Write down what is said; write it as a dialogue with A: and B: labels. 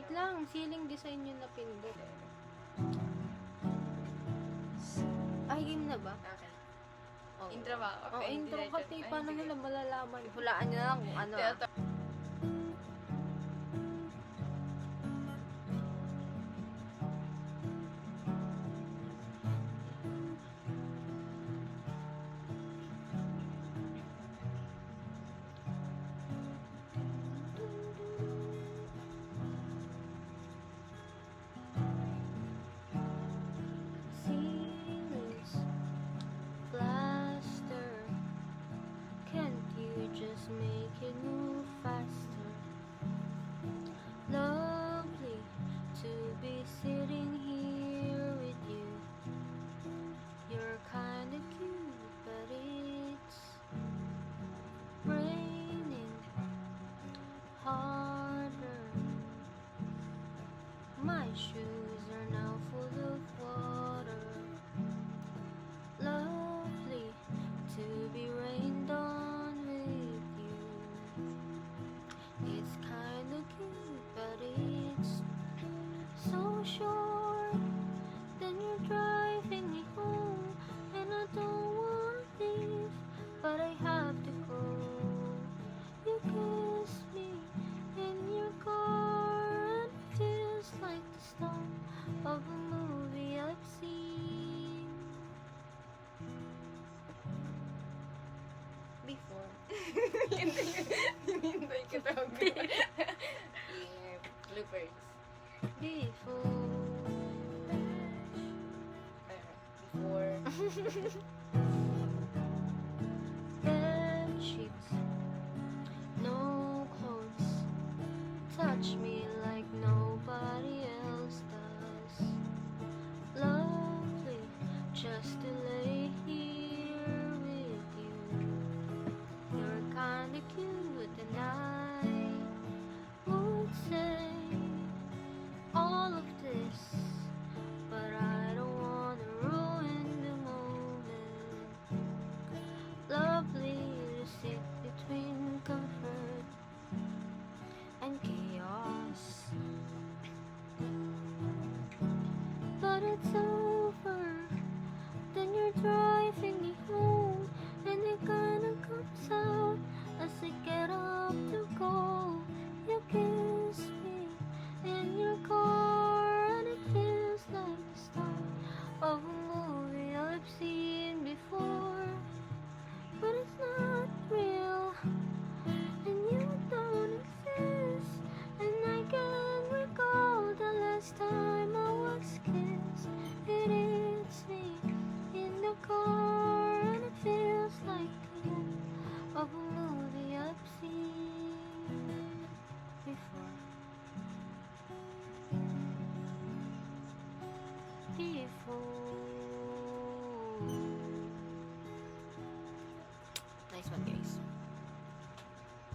A: Wait lang, ceiling design yun na pindot. Ay, game na ba?
B: Okay.
A: Oh.
B: Intro ba?
A: Oh,
B: Okay,
A: intro
B: diretso.
A: kasi.
B: Ay,
A: Paano
B: sige.
A: nila malalaman? Hulaan nyo lang kung ano.
B: Ito.
A: Ceilings, plaster. Can't you just make it move faster? Lovely to be sitting here with you. You're kinda cute, but it's raining harder. My shoes are now full of water. Lovely to be rained on with you. It's kinda cute, but it's so short. Then you're driving me home, and I don't wanna leave, but I have to go. You kiss me in your car, and it feels like the start of a movie I've seen before.
B: Hinintay kita. Yeah. Bloopers.
A: Before.
B: Before.